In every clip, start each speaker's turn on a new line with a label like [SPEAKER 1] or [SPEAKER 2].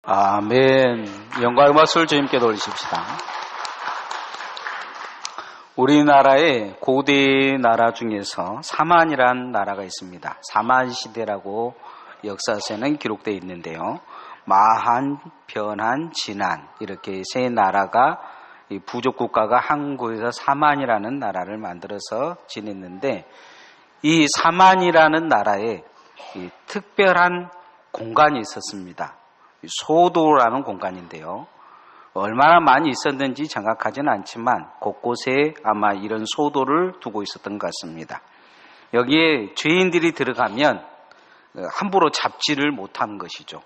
[SPEAKER 1] 아멘. 영광의 말씀을 주님께 돌리십시다. 우리나라의 고대 나라 중에서 사만이란 나라가 있습니다. 사만 시대라고 역사서에는 기록되어 있는데요. 마한, 변한, 진한 이렇게 세 나라가 이 부족 국가가 한국에서 사만이라는 나라를 만들어서 지냈는데, 이 사만이라는 나라에 이 특별한 공간이 있었습니다. 소도라는 공간인데요. 얼마나 많이 있었는지 정확하지는 않지만 곳곳에 아마 이런 소도를 두고 있었던 것 같습니다. 여기에 죄인들이 들어가면 함부로 잡지를 못하는 것이죠.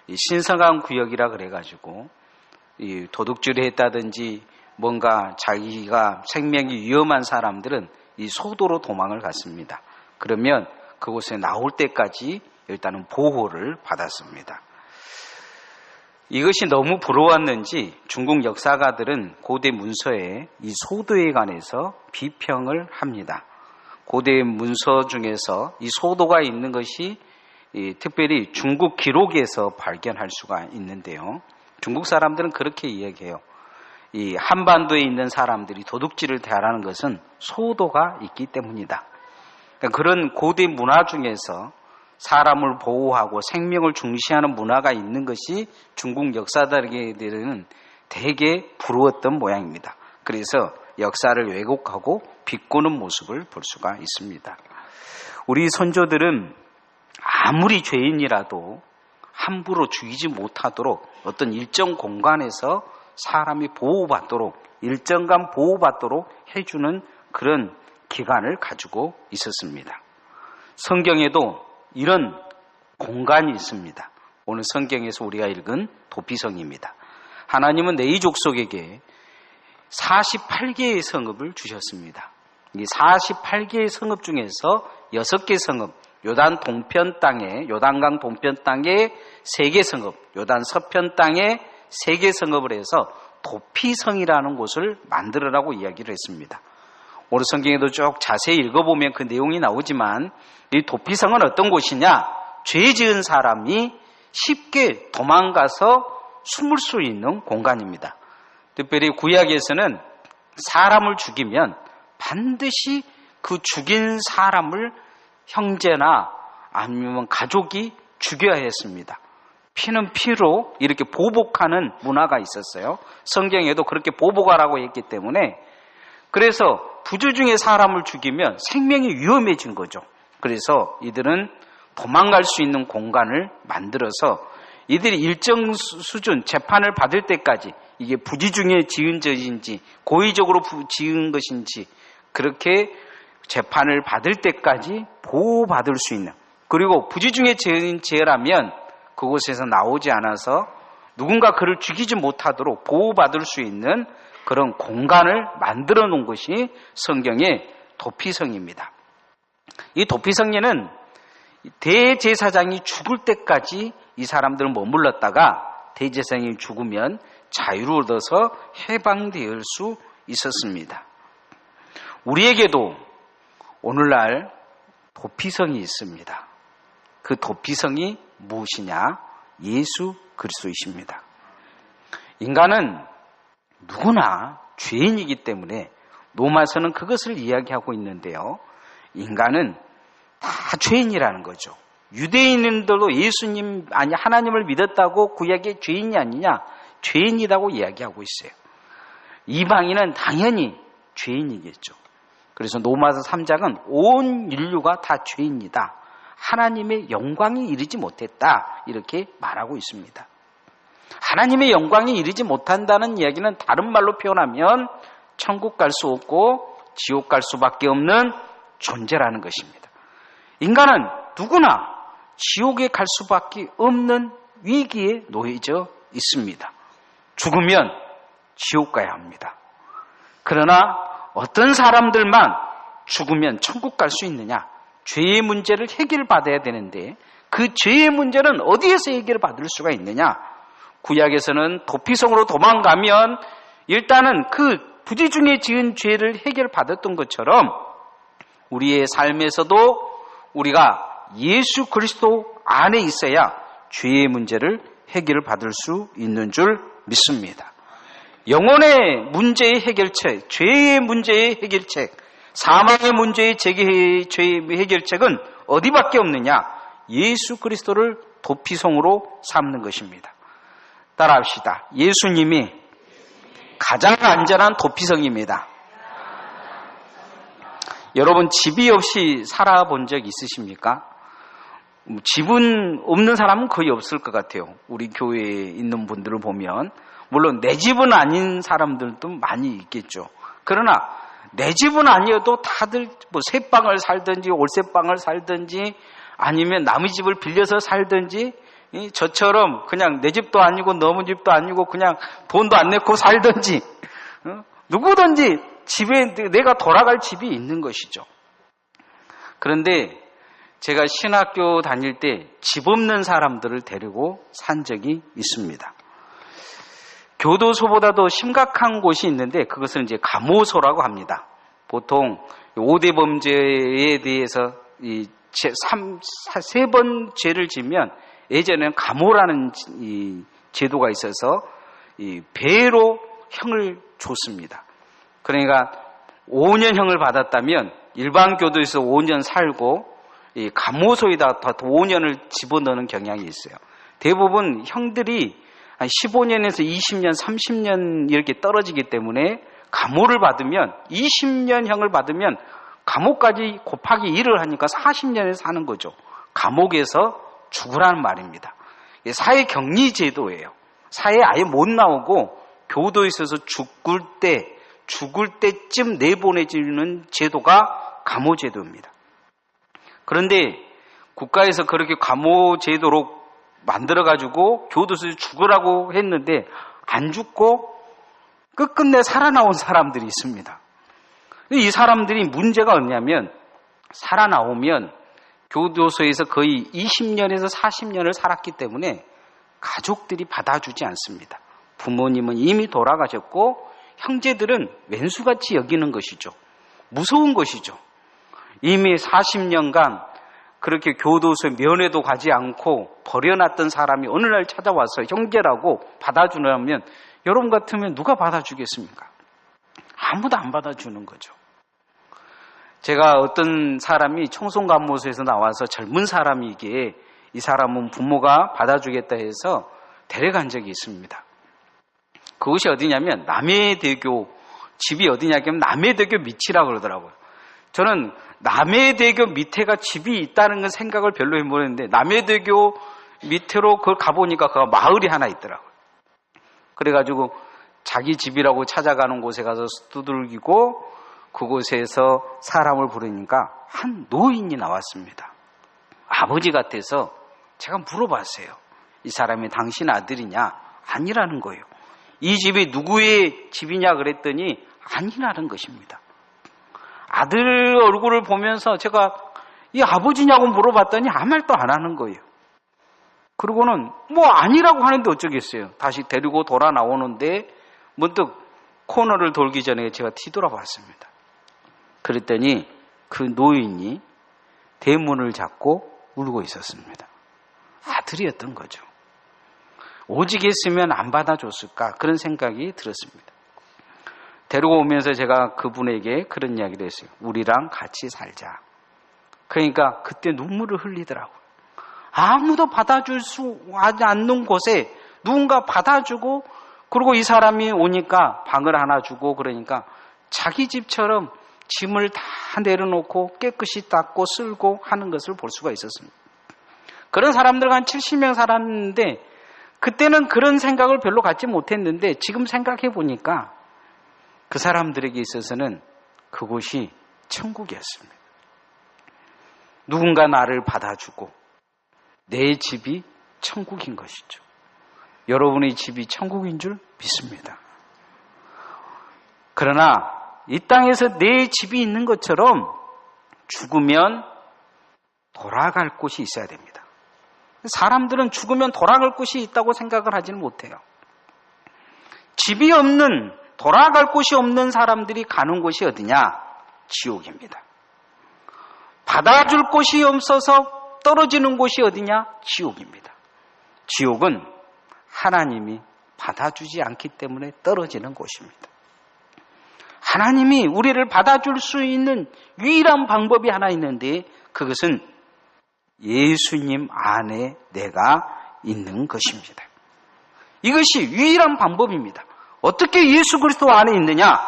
[SPEAKER 1] 이 신성한 구역이라 그래가지고 이 도둑질을 했다든지 뭔가 자기가 생명이 위험한 사람들은 이 소도로 도망을 갔습니다. 그러면 그곳에 나올 때까지 일단은 보호를 받았습니다. 이것이 너무 부러웠는지 중국 역사가들은 고대 문서에 이 소도에 관해서 비평을 합니다. 고대 문서 중에서 이 소도가 있는 것이 특별히 중국 기록에서 발견할 수가 있는데요. 중국 사람들은 그렇게 이야기해요. 이 한반도에 있는 사람들이 도둑질을 대하라는 것은 소도가 있기 때문이다. 그러니까 그런 고대 문화 중에서 사람을 보호하고 생명을 중시하는 문화가 있는 것이 중국 역사들에게는 되게 부러웠던 모양입니다. 그래서 역사를 왜곡하고 비꼬는 모습을 볼 수가 있습니다. 우리 선조들은 아무리 죄인이라도 함부로 죽이지 못하도록 어떤 일정 공간에서 사람이 보호받도록, 일정간 보호받도록 해주는 그런 기간을 가지고 있었습니다. 성경에도 이런 공간이 있습니다. 오늘 성경에서 우리가 읽은 도피성입니다. 하나님은 내 족속에게 48개의 성읍을 주셨습니다. 이 48개의 성읍 중에서 6개 성읍, 요단 동편 땅에, 요단강 동편 땅에 3개 성읍, 요단 서편 땅에 3개 성읍을 해서 도피성이라는 곳을 만들으라고 이야기를 했습니다. 오늘 성경에도 쭉 자세히 읽어보면 그 내용이 나오지만 이 도피성은 어떤 곳이냐? 죄 지은 사람이 쉽게 도망가서 숨을 수 있는 공간입니다. 특별히 구약에서는 사람을 죽이면 반드시 그 죽인 사람을 형제나 아니면 가족이 죽여야 했습니다. 피는 피로 이렇게 보복하는 문화가 있었어요. 성경에도 그렇게 보복하라고 했기 때문에, 그래서 부주 중에 사람을 죽이면 생명이 위험해진 거죠. 그래서 이들은 도망갈 수 있는 공간을 만들어서 이들이 일정 수준 재판을 받을 때까지 이게 부지 중에 지은 죄인지 고의적으로 지은 것인지 그렇게 재판을 받을 때까지 보호받을 수 있는, 그리고 부지 중에 지은 죄라면 그곳에서 나오지 않아서 누군가 그를 죽이지 못하도록 보호받을 수 있는 그런 공간을 만들어 놓은 것이 성경의 도피성입니다. 이 도피성에는 대제사장이 죽을 때까지 이 사람들은 머물렀다가 대제사장이 죽으면 자유를 얻어서 해방될 수 있었습니다. 우리에게도 오늘날 도피성이 있습니다. 그 도피성이 무엇이냐? 예수 그리스도이십니다. 인간은 누구나 죄인이기 때문에 로마서는 그것을 이야기하고 있는데요. 인간은 다 죄인이라는 거죠. 유대인들도 예수님, 아니 하나님을 믿었다고 구약의 죄인이 아니냐? 죄인이라고 이야기하고 있어요. 이방인은 당연히 죄인이겠죠. 그래서 로마서 3장은 온 인류가 다 죄인이다. 하나님의 영광이 이르지 못했다. 이렇게 말하고 있습니다. 하나님의 영광이 이르지 못한다는 이야기는 다른 말로 표현하면 천국 갈 수 없고 지옥 갈 수밖에 없는 존재라는 것입니다. 인간은 누구나 지옥에 갈 수밖에 없는 위기에 놓여져 있습니다. 죽으면 지옥 가야 합니다. 그러나 어떤 사람들만 죽으면 천국 갈 수 있느냐? 죄의 문제를 해결받아야 되는데 그 죄의 문제는 어디에서 해결받을 수가 있느냐? 구약에서는 도피성으로 도망가면 일단은 그 부지 중에 지은 죄를 해결받았던 것처럼 우리의 삶에서도 우리가 예수 그리스도 안에 있어야 죄의 문제를 해결받을 수 있는 줄 믿습니다. 영혼의 문제의 해결책, 죄의 문제의 해결책, 사망의 문제의 죄의 해결책은 어디밖에 없느냐? 예수 그리스도를 도피성으로 삼는 것입니다. 따라합시다. 예수님이 가장 안전한 도피성입니다. 여러분, 집이 없이 살아본 적 있으십니까? 집은 없는 사람은 거의 없을 것 같아요. 우리 교회에 있는 분들을 보면. 물론 내 집은 아닌 사람들도 많이 있겠죠. 그러나 내 집은 아니어도 다들 뭐 새방을 살든지 올새방을 살든지 아니면 남의 집을 빌려서 살든지 저처럼 그냥 내 집도 아니고 너무 집도 아니고 그냥 돈도 안 내고 살든지 누구든지 집에 내가 돌아갈 집이 있는 것이죠. 그런데 제가 신학교 다닐 때 집 없는 사람들을 데리고 산 적이 있습니다. 교도소보다도 심각한 곳이 있는데 그것은 이제 감호소라고 합니다. 보통 5대 범죄에 대해서 세 번 죄를 지면 예전에는 감호라는 이 제도가 있어서 이 배로 형을 줬습니다. 그러니까 5년형을 받았다면 일반 교도에서 5년 살고 이 감호소에다 더 5년을 집어넣는 경향이 있어요. 대부분 형들이 한 15년에서 20년, 30년 이렇게 떨어지기 때문에 감호를 받으면 20년형을 받으면 감옥까지 곱하기 1을 하니까 40년을 사는 거죠. 감옥에서 죽으라는 말입니다. 사회 격리 제도예요. 사회에 아예 못 나오고 교도에 있어서 죽을 때쯤 내보내지는 제도가 감호 제도입니다. 그런데 국가에서 그렇게 감호 제도로 만들어가지고 교도소에서 죽으라고 했는데 안 죽고 끝끝내 살아나온 사람들이 있습니다. 이 사람들이 문제가 없냐면 살아나오면 교도소에서 거의 20년에서 40년을 살았기 때문에 가족들이 받아주지 않습니다. 부모님은 이미 돌아가셨고 형제들은 왼수같이 여기는 것이죠. 무서운 것이죠. 이미 40년간 그렇게 교도소에 면회도 가지 않고 버려놨던 사람이 어느 날 찾아와서 형제라고 받아주려면 여러분 같으면 누가 받아주겠습니까? 아무도 안 받아주는 거죠. 제가 어떤 사람이 청송감호소에서 나와서 젊은 사람이기에 이 사람은 부모가 받아주겠다 해서 데려간 적이 있습니다. 그곳이 어디냐면 남해대교, 집이 어디냐면 남해대교 밑이라고 그러더라고요. 저는 남해대교 밑에가 집이 있다는 건 생각을 별로 해보는데 남해대교 밑으로 그걸 가보니까 그 마을이 하나 있더라고요. 그래가지고 자기 집이라고 찾아가는 곳에 가서 두들기고 그곳에서 사람을 부르니까 한 노인이 나왔습니다. 아버지 같아서 제가 물어봤어요. 이 사람이 당신 아들이냐? 아니라는 거예요. 이 집이 누구의 집이냐 그랬더니 아니라는 것입니다. 아들 얼굴을 보면서 제가 이 아버지냐고 물어봤더니 아무 말도 안 하는 거예요. 그러고는 뭐 아니라고 하는데 어쩌겠어요. 다시 데리고 돌아 나오는데 문득 코너를 돌기 전에 제가 뒤돌아봤습니다. 그랬더니 그 노인이 대문을 잡고 울고 있었습니다. 아들이었던 거죠. 오직 했으면 안 받아줬을까 그런 생각이 들었습니다. 데리고 오면서 제가 그분에게 그런 이야기를 했어요. 우리랑 같이 살자. 그러니까 그때 눈물을 흘리더라고요. 아무도 받아줄 수 않는 곳에 누군가 받아주고 그리고 이 사람이 오니까 방을 하나 주고 그러니까 자기 집처럼 짐을 다 내려놓고 깨끗이 닦고 쓸고 하는 것을 볼 수가 있었습니다. 그런 사람들과 한 70명 살았는데 그때는 그런 생각을 별로 갖지 못했는데 지금 생각해 보니까 그 사람들에게 있어서는 그곳이 천국이었습니다. 누군가 나를 받아주고 내 집이 천국인 것이죠. 여러분의 집이 천국인 줄 믿습니다. 그러나 이 땅에서 내 집이 있는 것처럼 죽으면 돌아갈 곳이 있어야 됩니다. 사람들은 죽으면 돌아갈 곳이 있다고 생각을 하지는 못해요. 집이 없는, 돌아갈 곳이 없는 사람들이 가는 곳이 어디냐? 지옥입니다. 받아줄 곳이 없어서 떨어지는 곳이 어디냐? 지옥입니다. 지옥은 하나님이 받아주지 않기 때문에 떨어지는 곳입니다. 하나님이 우리를 받아줄 수 있는 유일한 방법이 하나 있는데 그것은 예수님 안에 내가 있는 것입니다. 이것이 유일한 방법입니다. 어떻게 예수 그리스도 안에 있느냐?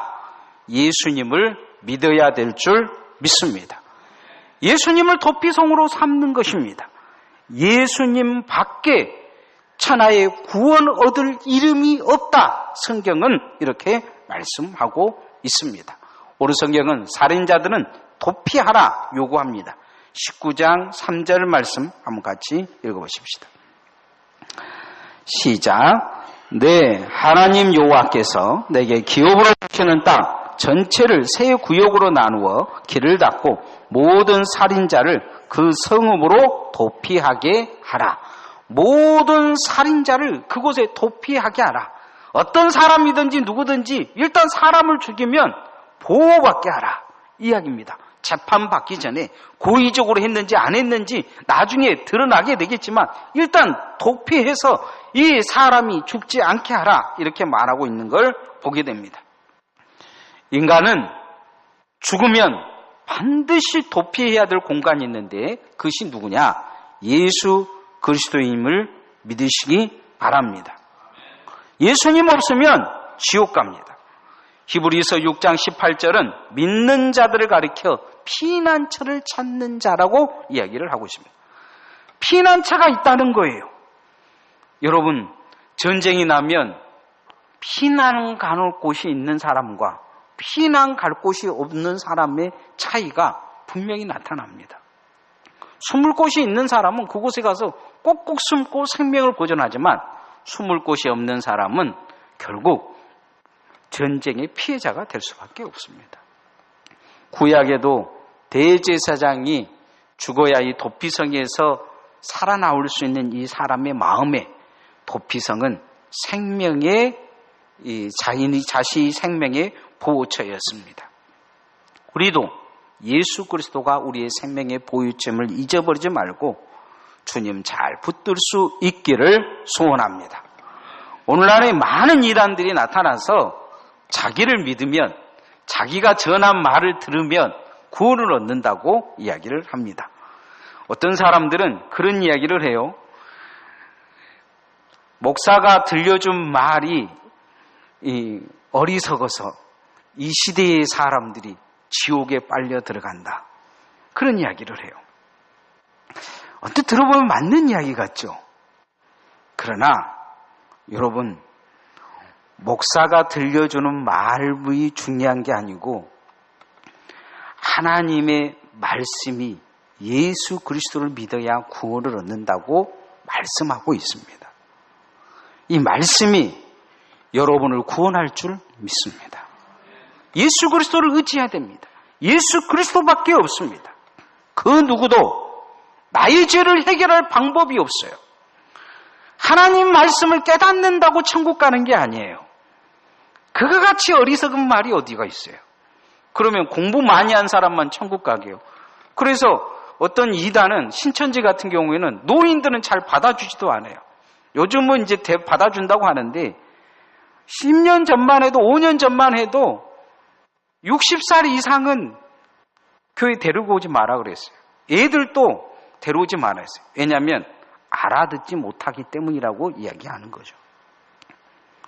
[SPEAKER 1] 예수님을 믿어야 될 줄 믿습니다. 예수님을 도피성으로 삼는 것입니다. 예수님 밖에 천하에 구원 얻을 이름이 없다. 성경은 이렇게 말씀하고 있습니다. 오늘 성경은 살인자들은 도피하라 요구합니다. 19장 3절 말씀 한번 같이 읽어보십시다. 시작. 네, 하나님 여호와께서 내게 기업으로 주시는 땅 전체를 세 구역으로 나누어 길을 닫고 모든 살인자를 그 성읍으로 도피하게 하라. 모든 살인자를 그곳에 도피하게 하라. 어떤 사람이든지 누구든지 일단 사람을 죽이면 보호받게 하라. 이야기입니다. 재판받기 전에 고의적으로 했는지 안 했는지 나중에 드러나게 되겠지만 일단 도피해서 이 사람이 죽지 않게 하라. 이렇게 말하고 있는 걸 보게 됩니다. 인간은 죽으면 반드시 도피해야 될 공간이 있는데 그것이 누구냐? 예수 그리스도임을 믿으시기 바랍니다. 예수님 없으면 지옥 갑니다. 히브리서 6장 18절은 믿는 자들을 가리켜 피난처를 찾는 자라고 이야기를 하고 있습니다. 피난처가 있다는 거예요. 여러분, 전쟁이 나면 피난 가는 곳이 있는 사람과 피난 갈 곳이 없는 사람의 차이가 분명히 나타납니다. 숨을 곳이 있는 사람은 그곳에 가서 꼭꼭 숨고 생명을 보존하지만 숨을 곳이 없는 사람은 결국 전쟁의 피해자가 될 수밖에 없습니다. 구약에도 대제사장이 죽어야 이 도피성에서 살아나올 수 있는 이 사람의 마음에 도피성은 생명의 자신이 생명의 보호처였습니다. 우리도 예수 그리스도가 우리의 생명의 보호처임을 잊어버리지 말고 주님 잘 붙들 수 있기를 소원합니다. 오늘날에 많은 이단들이 나타나서 자기를 믿으면 자기가 전한 말을 들으면 구원을 얻는다고 이야기를 합니다. 어떤 사람들은 그런 이야기를 해요. 목사가 들려준 말이 어리석어서 이 시대의 사람들이 지옥에 빨려 들어간다. 그런 이야기를 해요. 언뜻 들어보면 맞는 이야기 같죠? 그러나 여러분, 목사가 들려주는 말이 중요한 게 아니고 하나님의 말씀이 예수 그리스도를 믿어야 구원을 얻는다고 말씀하고 있습니다. 이 말씀이 여러분을 구원할 줄 믿습니다. 예수 그리스도를 의지해야 됩니다. 예수 그리스도밖에 없습니다. 그 누구도 나의 죄를 해결할 방법이 없어요. 하나님 말씀을 깨닫는다고 천국 가는 게 아니에요. 그가 같이 어리석은 말이 어디가 있어요? 그러면 공부 많이 한 사람만 천국 가게요. 그래서 어떤 이단은 신천지 같은 경우에는 노인들은 잘 받아주지도 않아요. 요즘은 이제 받아준다고 하는데 10년 전만 해도 5년 전만 해도 60살 이상은 교회 데리고 오지 마라 그랬어요. 애들도 데려오지 말아 했어요. 왜냐하면 알아듣지 못하기 때문이라고 이야기하는 거죠.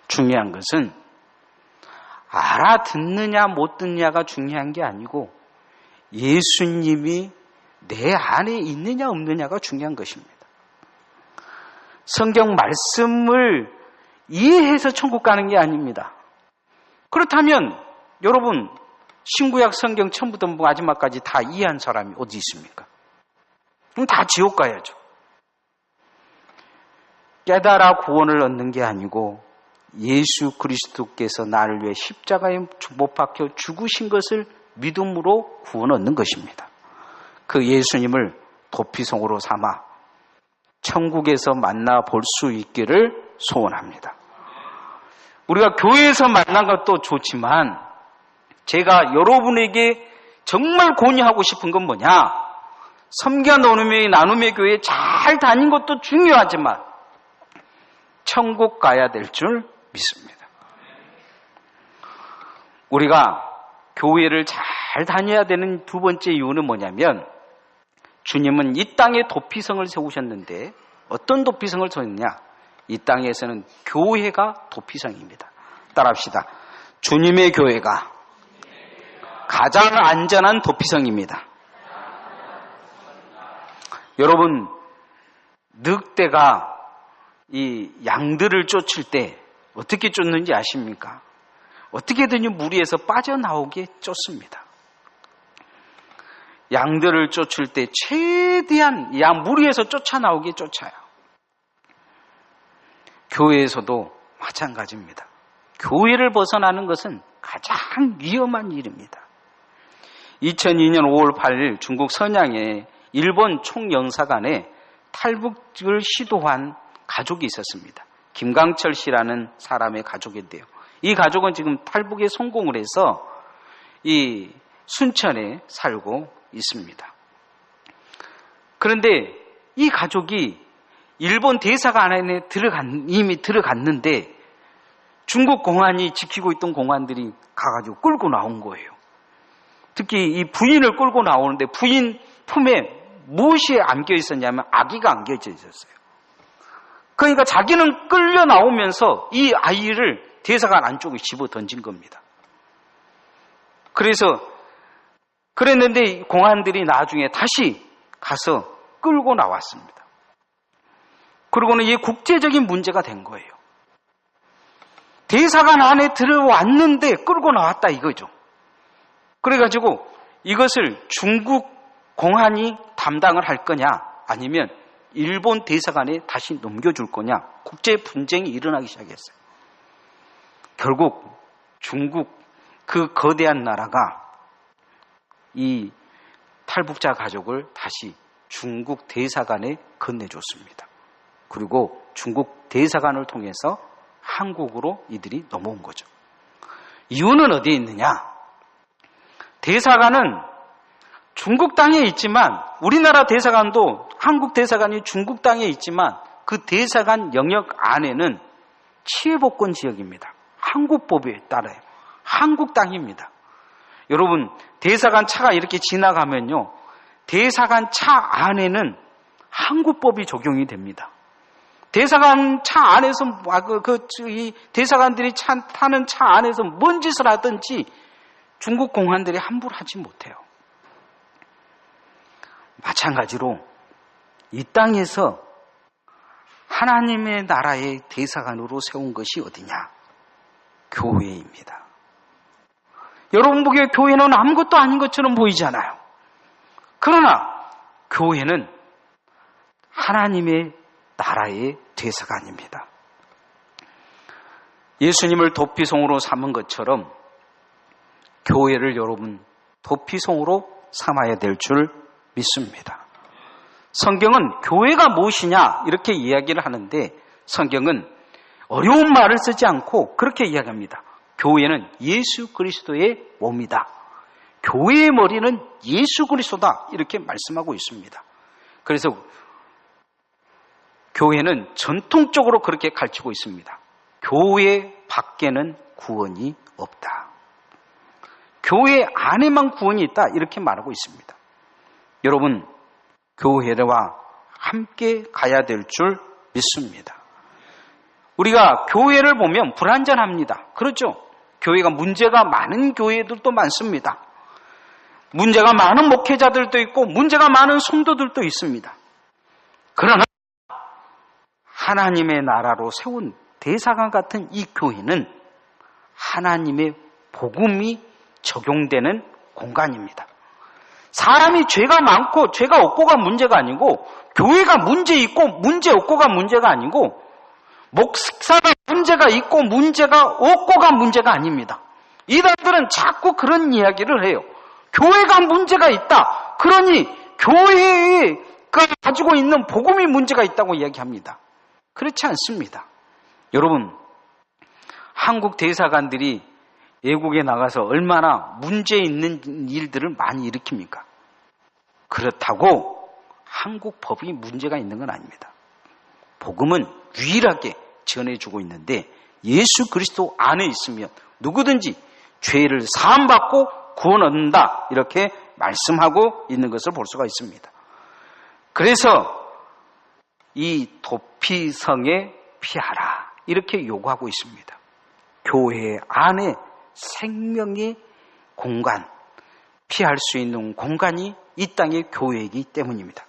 [SPEAKER 1] 중요한 것은 알아듣느냐 못 듣느냐가 중요한 게 아니고 예수님이 내 안에 있느냐 없느냐가 중요한 것입니다. 성경 말씀을 이해해서 천국 가는 게 아닙니다. 그렇다면 여러분 신구약 성경 처음부터 마지막까지 다 이해한 사람이 어디 있습니까? 그럼 다 지옥 가야죠. 깨달아 구원을 얻는 게 아니고 예수 그리스도께서 나를 위해 십자가에 못 박혀 죽으신 것을 믿음으로 구원 얻는 것입니다. 그 예수님을 도피성으로 삼아 천국에서 만나볼 수 있기를 소원합니다. 우리가 교회에서 만난 것도 좋지만 제가 여러분에게 정말 권유하고 싶은 건 뭐냐? 섬겨 나눔의 교회에 잘 다닌 것도 중요하지만 천국 가야 될 줄 믿습니다. 우리가 교회를 잘 다녀야 되는 두 번째 이유는 뭐냐면, 주님은 이 땅에 도피성을 세우셨는데 어떤 도피성을 세웠느냐? 이 땅에서는 교회가 도피성입니다. 따라합시다. 주님의 교회가 가장 안전한 도피성입니다. 여러분, 늑대가 이 양들을 쫓을 때 어떻게 쫓는지 아십니까? 어떻게든지 무리에서 빠져나오게 쫓습니다. 양들을 쫓을 때 최대한 양 무리에서 쫓아나오게 쫓아요. 교회에서도 마찬가지입니다. 교회를 벗어나는 것은 가장 위험한 일입니다. 2002년 5월 8일 중국 선양에 일본 총영사관에 탈북을 시도한 가족이 있었습니다. 김강철 씨라는 사람의 가족인데요. 이 가족은 지금 탈북에 성공을 해서 이 순천에 살고 있습니다. 그런데 이 가족이 일본 대사관에 이미 들어갔는데 중국 공안이 지키고 있던 공안들이 가가지고 끌고 나온 거예요. 특히 이 부인을 끌고 나오는데 부인 품에 무엇이 안겨 있었냐면 아기가 안겨져 있었어요. 그러니까 자기는 끌려 나오면서 이 아이를 대사관 안쪽에 집어 던진 겁니다. 그랬는데 공안들이 나중에 다시 가서 끌고 나왔습니다. 그러고는 이게 국제적인 문제가 된 거예요. 대사관 안에 들어왔는데 끌고 나왔다 이거죠. 그래가지고 이것을 중국 공안이 담당을 할 거냐 아니면 일본 대사관에 다시 넘겨줄 거냐 국제 분쟁이 일어나기 시작했어요. 결국 중국 그 거대한 나라가 이 탈북자 가족을 다시 중국 대사관에 건네줬습니다. 그리고 중국 대사관을 통해서 한국으로 이들이 넘어온 거죠. 이유는 어디에 있느냐? 대사관은 중국 땅에 있지만 우리나라 대사관도 한국 대사관이 중국 땅에 있지만 그 대사관 영역 안에는 치해복권 지역입니다. 한국법에 따라요. 한국 땅입니다. 여러분, 대사관 차가 이렇게 지나가면요, 대사관 차 안에는 한국법이 적용이 됩니다. 대사관 차 안에서 이 대사관들이 타는 차 안에서 뭔 짓을 하든지 중국 공안들이 함부로 하지 못해요. 마찬가지로 이 땅에서 하나님의 나라의 대사관으로 세운 것이 어디냐? 교회입니다. 여러분 보기에 교회는 아무것도 아닌 것처럼 보이잖아요. 그러나 교회는 하나님의 나라의 대사관입니다. 예수님을 도피성으로 삼은 것처럼 교회를 여러분 도피성으로 삼아야 될 줄 믿습니다. 성경은 교회가 무엇이냐 이렇게 이야기를 하는데 성경은 어려운 말을 쓰지 않고 그렇게 이야기합니다. 교회는 예수 그리스도의 몸이다. 교회의 머리는 예수 그리스도다. 이렇게 말씀하고 있습니다. 그래서 교회는 전통적으로 그렇게 가르치고 있습니다. 교회 밖에는 구원이 없다. 교회 안에만 구원이 있다. 이렇게 말하고 있습니다. 여러분, 교회와 함께 가야 될 줄 믿습니다. 우리가 교회를 보면 불완전합니다. 그렇죠? 교회가 문제가 많은 교회들도 많습니다. 문제가 많은 목회자들도 있고 문제가 많은 성도들도 있습니다. 그러나 하나님의 나라로 세운 대사관 같은 이 교회는 하나님의 복음이 적용되는 공간입니다. 사람이 죄가 많고 죄가 없고가 문제가 아니고 교회가 문제 있고 문제 없고가 문제가 아니고 목사가 문제가 있고 문제가 없고가 문제가 아닙니다. 이들은 자꾸 그런 이야기를 해요. 교회가 문제가 있다. 그러니 교회가 가지고 있는 복음이 문제가 있다고 이야기합니다. 그렇지 않습니다. 여러분, 한국 대사관들이 외국에 나가서 얼마나 문제 있는 일들을 많이 일으킵니까? 그렇다고 한국 법이 문제가 있는 건 아닙니다. 복음은 유일하게 전해주고 있는데 예수 그리스도 안에 있으면 누구든지 죄를 사함받고 구원 얻는다 이렇게 말씀하고 있는 것을 볼 수가 있습니다. 그래서 이 도피성에 피하라 이렇게 요구하고 있습니다. 교회 안에 생명의 공간, 피할 수 있는 공간이 이 땅의 교회이기 때문입니다.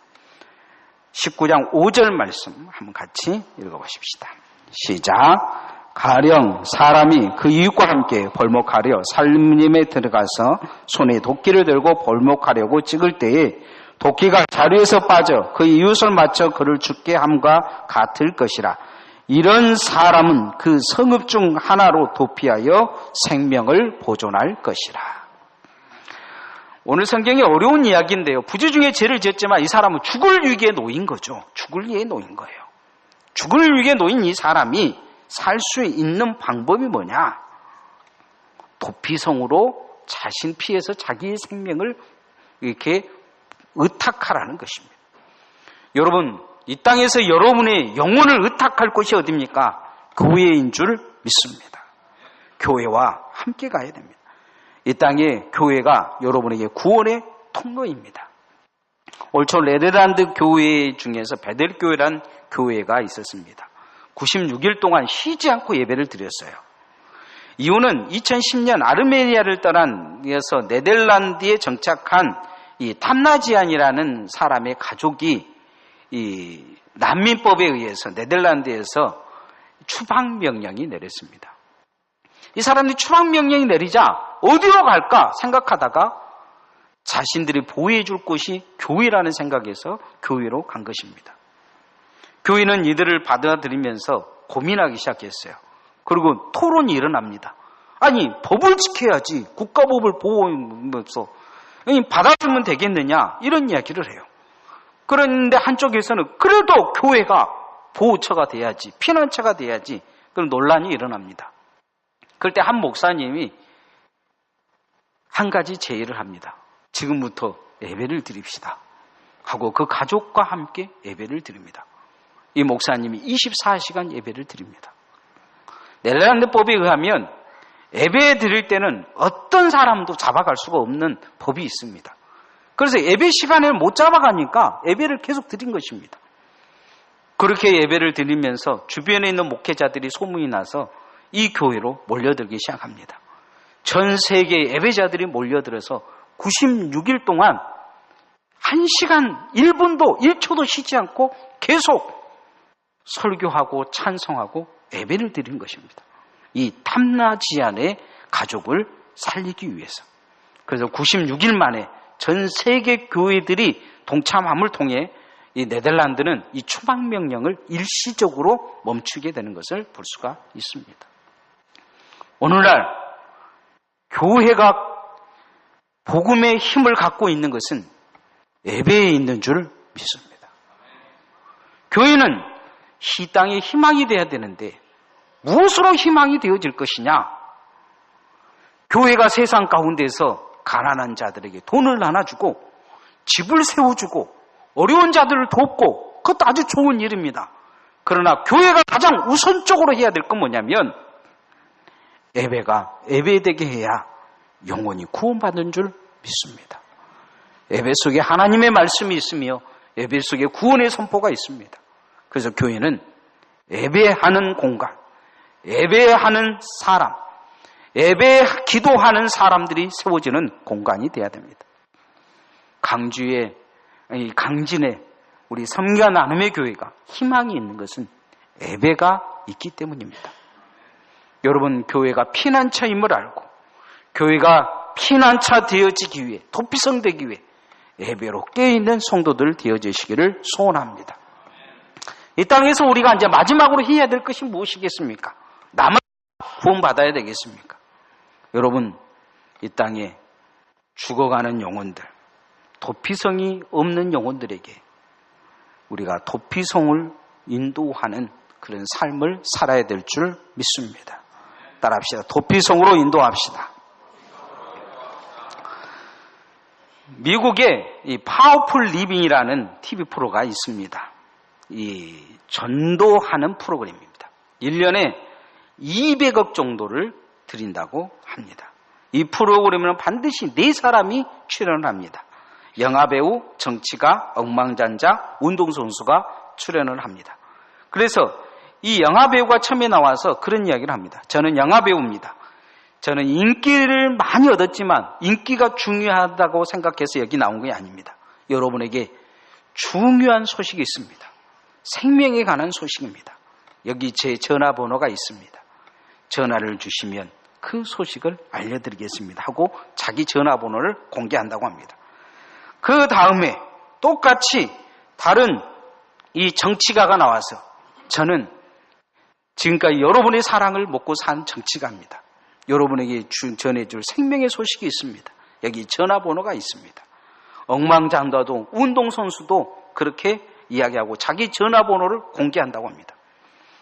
[SPEAKER 1] 19장 5절 말씀 한번 같이 읽어보십시다. 시작. 가령 사람이 그 이웃과 함께 벌목하려 살림에 들어가서 손에 도끼를 들고 벌목하려고 찍을 때에 도끼가 자루에서 빠져 그 이웃을 맞춰 그를 죽게 함과 같을 것이라. 이런 사람은 그 성읍 중 하나로 도피하여 생명을 보존할 것이라. 오늘 성경이 어려운 이야기인데요. 부재 중에 죄를 지었지만 이 사람은 죽을 위기에 놓인 거죠. 죽을 위기에 놓인 거예요. 죽을 위기에 놓인 이 사람이 살 수 있는 방법이 뭐냐? 도피성으로 자신 피해서 자기의 생명을 이렇게 의탁하라는 것입니다. 여러분, 이 땅에서 여러분의 영혼을 의탁할 곳이 어디입니까? 교회인 줄 믿습니다. 교회와 함께 가야 됩니다. 이 땅에 교회가 여러분에게 구원의 통로입니다. 올 초 네덜란드 교회 중에서 베델교회란 교회가 있었습니다. 96일 동안 쉬지 않고 예배를 드렸어요. 이유는 2010년 아르메니아를 떠나서 네덜란드에 정착한 이 탐나지안이라는 사람의 가족이 이 난민법에 의해서 네덜란드에서 추방명령이 내렸습니다. 이 사람들이 추방명령이 내리자 어디로 갈까 생각하다가 자신들이 보호해 줄 곳이 교회라는 생각에서 교회로 간 것입니다. 교회는 이들을 받아들이면서 고민하기 시작했어요. 그리고 토론이 일어납니다. 아니, 법을 지켜야지. 국가법을 보호하면서 받아주면 되겠느냐 이런 이야기를 해요. 그런데 한쪽에서는 그래도 교회가 보호처가 돼야지, 피난처가 돼야지. 그럼 논란이 일어납니다. 그럴 때 한 목사님이 한 가지 제의를 합니다. 지금부터 예배를 드립시다 하고 그 가족과 함께 예배를 드립니다. 이 목사님이 24시간 예배를 드립니다. 네덜란드법에 의하면 예배 드릴 때는 어떤 사람도 잡아갈 수가 없는 법이 있습니다. 그래서 예배 시간을 못 잡아가니까 예배를 계속 드린 것입니다. 그렇게 예배를 드리면서 주변에 있는 목회자들이 소문이 나서 이 교회로 몰려들기 시작합니다. 전 세계 예배자들이 몰려들어서 96일 동안 1시간 1분도 1초도 쉬지 않고 계속 설교하고 찬송하고 예배를 드린 것입니다. 이 탐나지안의 가족을 살리기 위해서. 그래서 96일 만에 전 세계 교회들이 동참함을 통해 이 네덜란드는 이 추방명령을 일시적으로 멈추게 되는 것을 볼 수가 있습니다. 오늘날 교회가 복음의 힘을 갖고 있는 것은 예배에 있는 줄 믿습니다. 교회는 이 땅의 희망이 되어야 되는데 무엇으로 희망이 되어질 것이냐? 교회가 세상 가운데서 가난한 자들에게 돈을 나눠주고 집을 세워주고 어려운 자들을 돕고 그것도 아주 좋은 일입니다. 그러나 교회가 가장 우선적으로 해야 될 건 뭐냐면 예배되게 해야 영혼이 구원받는 줄 믿습니다. 예배 속에 하나님의 말씀이 있으며 예배 속에 구원의 선포가 있습니다. 그래서 교회는 예배하는 공간, 예배하는 사람, 기도하는 사람들이 세워지는 공간이 되어야 됩니다. 강진의 우리 섬기가 나눔의 교회가 희망이 있는 것은 예배가 있기 때문입니다. 여러분, 교회가 피난처임을 알고 교회가 피난처 되어지기 위해, 도피성 되기 위해 예배로 깨어있는 성도들 되어지시기를 소원합니다. 이 땅에서 우리가 이제 마지막으로 해야 될 것이 무엇이겠습니까? 나만 구원받아야 되겠습니까? 여러분, 이 땅에 죽어가는 영혼들, 도피성이 없는 영혼들에게 우리가 도피성을 인도하는 그런 삶을 살아야 될 줄 믿습니다. 따라합시다. 도피성으로 인도합시다. 미국에 이 파워풀 리빙이라는 TV 프로가 있습니다. 이 전도하는 프로그램입니다. 1년에 200억 정도를 드린다고 합니다. 이 프로그램에는 반드시 4사람이 출연을 합니다. 영화배우, 정치가, 억망장자, 운동선수가 출연을 합니다. 그래서 이 영화배우가 처음에 나와서 그런 이야기를 합니다. 저는 영화배우입니다. 저는 인기를 많이 얻었지만 인기가 중요하다고 생각해서 여기 나온 게 아닙니다. 여러분에게 중요한 소식이 있습니다. 생명에 관한 소식입니다. 여기 제 전화번호가 있습니다. 전화를 주시면 그 소식을 알려드리겠습니다 하고 자기 전화번호를 공개한다고 합니다. 그 다음에 똑같이 다른 이 정치가가 나와서 저는 지금까지 여러분의 사랑을 먹고 산 정치가입니다. 여러분에게 전해줄 생명의 소식이 있습니다. 여기 전화번호가 있습니다. 억망장자도 운동선수도 그렇게 이야기하고 자기 전화번호를 공개한다고 합니다.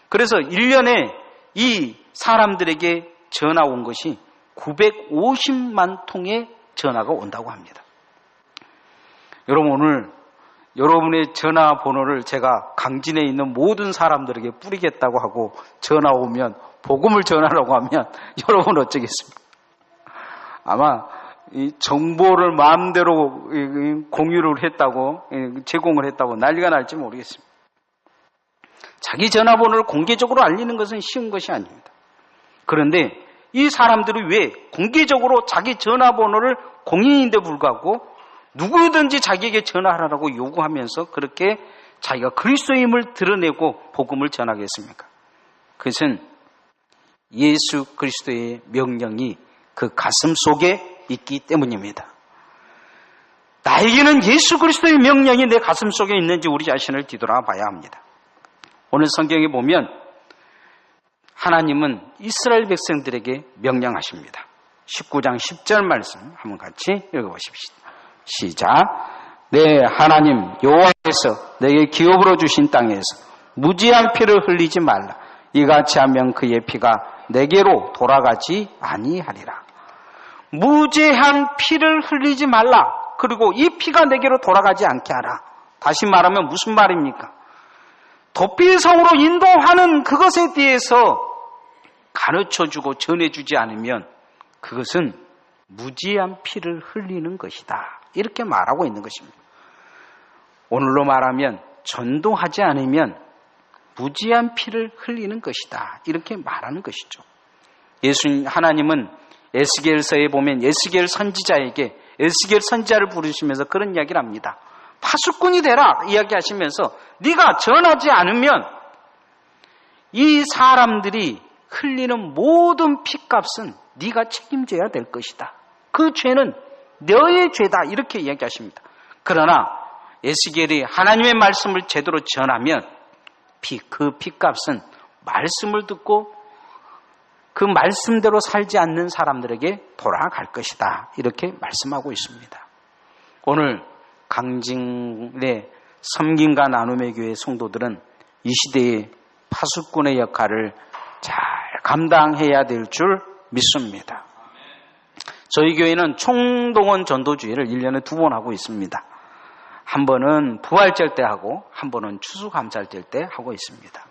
[SPEAKER 1] 그래서 1년에 이 사람들에게 전화 온 것이 950만 통의 전화가 온다고 합니다. 여러분, 오늘 여러분의 전화번호를 제가 강진에 있는 모든 사람들에게 뿌리겠다고 하고 전화 오면, 복음을 전하라고 하면 여러분 어쩌겠습니까? 아마 이 정보를 마음대로 공유를 했다고, 제공을 했다고 난리가 날지 모르겠습니다. 자기 전화번호를 공개적으로 알리는 것은 쉬운 것이 아닙니다. 그런데 이 사람들이 왜 공개적으로 자기 전화번호를 공인인데 불구하고 누구든지 자기에게 전화하라고 요구하면서 그렇게 자기가 그리스도임을 드러내고 복음을 전하겠습니까? 그것은 예수 그리스도의 명령이 그 가슴 속에 있기 때문입니다. 나에게는 예수 그리스도의 명령이 내 가슴 속에 있는지 우리 자신을 뒤돌아봐야 합니다. 오늘 성경에 보면 하나님은 이스라엘 백성들에게 명령하십니다. 19장 10절 말씀 한번 같이 읽어보십시오. 시작. 내 하나님 여호와께서 내게 기업으로 주신 땅에서 무지한 피를 흘리지 말라. 이같이 하면 그의 피가 내게로 돌아가지 아니하리라. 무죄한 피를 흘리지 말라. 그리고 이 피가 내게로 돌아가지 않게 하라. 다시 말하면 무슨 말입니까? 도피성으로 인도하는 그것에 대해서 가르쳐주고 전해주지 않으면 그것은 무지한 피를 흘리는 것이다. 이렇게 말하고 있는 것입니다. 오늘로 말하면 전도하지 않으면 무지한 피를 흘리는 것이다. 이렇게 말하는 것이죠. 하나님은 에스겔서에 보면 에스겔 선지자에게 에스겔 선지자를 부르시면서 그런 이야기를 합니다. 파수꾼이 되라 이야기하시면서 네가 전하지 않으면 이 사람들이 흘리는 모든 피값은 네가 책임져야 될 것이다. 그 죄는 너의 죄다 이렇게 이야기하십니다. 그러나 에스겔이 하나님의 말씀을 제대로 전하면 그 피값은 말씀을 듣고 그 말씀대로 살지 않는 사람들에게 돌아갈 것이다. 이렇게 말씀하고 있습니다. 오늘 강진의 섬김과 나눔의 교회 성도들은 이 시대의 파수꾼의 역할을 잘 감당해야 될 줄 믿습니다. 저희 교회는 총동원 전도주의를 1년에 2번 하고 있습니다. 한 번은 부활절 때 하고 한 번은 추수감사절 때 하고 있습니다.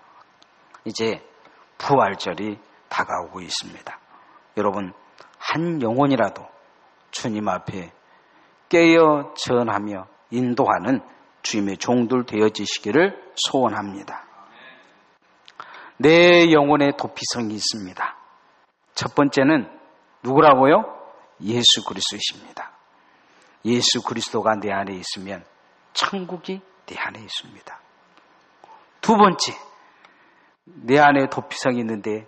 [SPEAKER 1] 이제 부활절이 다가오고 있습니다. 여러분, 한 영혼이라도 주님 앞에 깨어 전하며 인도하는 주님의 종들 되어지시기를 소원합니다. 내 영혼에 도피성이 있습니다. 첫 번째는 누구라고요? 예수 그리스도이십니다. 예수 그리스도가 내 안에 있으면 천국이 내 안에 있습니다. 두 번째, 내 안에 도피성이 있는데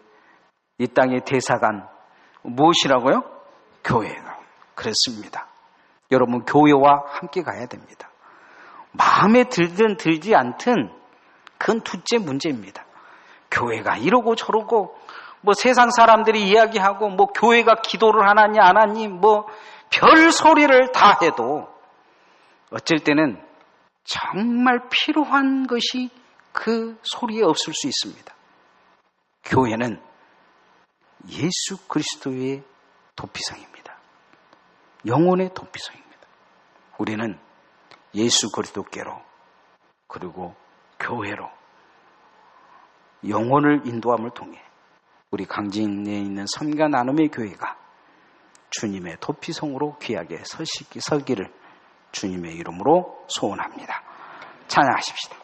[SPEAKER 1] 이 땅의 대사관 무엇이라고요? 교회가. 그렇습니다. 여러분, 교회와 함께 가야 됩니다. 마음에 들든 들지 않든 그건 둘째 문제입니다. 교회가 이러고 저러고 뭐 세상 사람들이 이야기하고 뭐 교회가 기도를 하나니 안 하니 뭐 별 소리를 다 해도 어쩔 때는 정말 필요한 것이 그 소리에 없을 수 있습니다. 교회는 예수 그리스도의 도피성입니다. 영혼의 도피성입니다. 우리는 예수 그리스도께로 그리고 교회로 영혼을 인도함을 통해 우리 강진에 있는 섬과 나눔의 교회가 주님의 도피성으로 귀하게 서기를 주님의 이름으로 소원합니다. 찬양하십시다.